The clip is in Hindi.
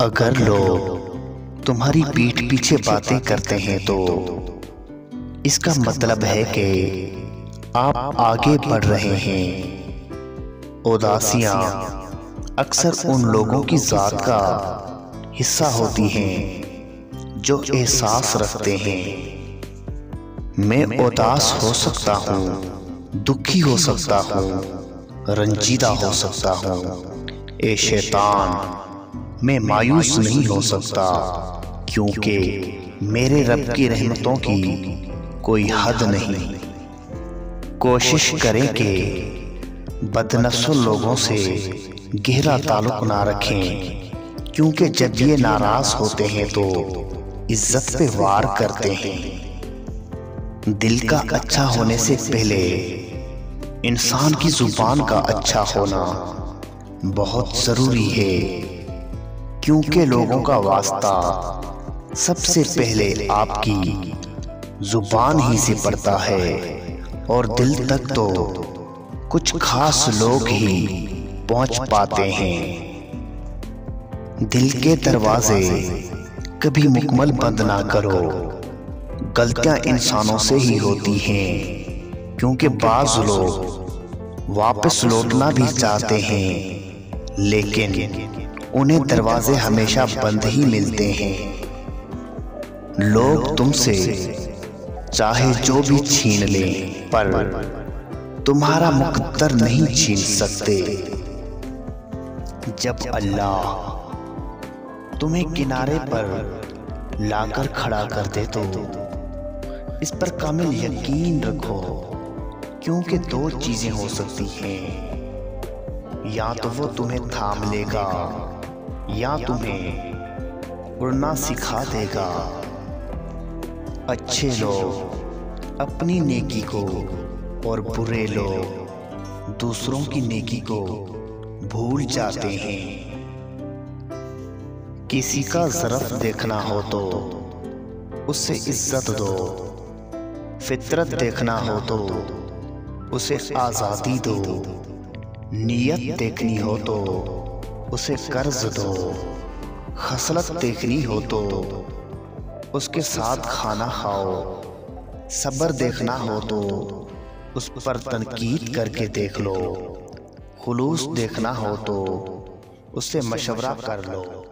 अगर लोग तुम्हारी पीठ पीछे बातें करते हैं तो इसका मतलब है कि आप आगे बढ़ रहे हैं। उदासियां अक्सर उन लोगों की जात का हिस्सा होती हैं जो एहसास रखते हैं। मैं उदास हो सकता हूँ, दुखी हो सकता हूँ, रंजीदा हो सकता हूँ। ए शैतान, मैं मायूस नहीं हो सकता, क्योंकि मेरे रब की रहमतों की कोई हद नहीं। कोशिश करें कि बदनस्ल लोगों से गहरा ताल्लुक ना रखें, क्योंकि जब ये नाराज होते हैं तो इज्जत पे वार करते हैं। दिल का अच्छा होने से पहले इंसान की जुबान का अच्छा होना बहुत जरूरी है, क्योंकि लोगों का वास्ता सबसे पहले आपकी जुबान ही से पड़ता है और दिल तक तो कुछ खास लोग ही पहुंच पाते हैं। दिल के दरवाजे कभी मुकम्मल बंद ना करो। गलतियां इंसानों से ही होती हैं, क्योंकि बाज लोग वापस लौटना भी चाहते हैं, लेकिन उन्हें दरवाजे हमेशा बंद ही मिलते हैं। लोग तुमसे चाहे जो भी छीन लें, पर तुम्हारा मुकद्दर नहीं छीन सकते। जब अल्लाह तुम्हें किनारे पर लाकर खड़ा कर दे तो इस पर कामिल यकीन रखो, क्योंकि दो चीजें हो सकती हैं। या तो वो तुम्हें थाम लेगा या तुम्हें उड़ना सिखा देगा। अच्छे लोग अपनी नेकी को और बुरे लोग दूसरों की नेकी को भूल जाते हैं। किसी का ज़रफ़ देखना हो तो उसे इज्जत दो, फितरत देखना हो तो उसे आज़ादी दो, नीयत देखनी हो तो उसे कर्ज दो, खसलत देखनी हो तो उसके साथ खाना खाओ, सब्र देखना हो तो उस पर तनकीद करके देख लो, खुलूस देखना हो तो उससे मशवरा कर लो।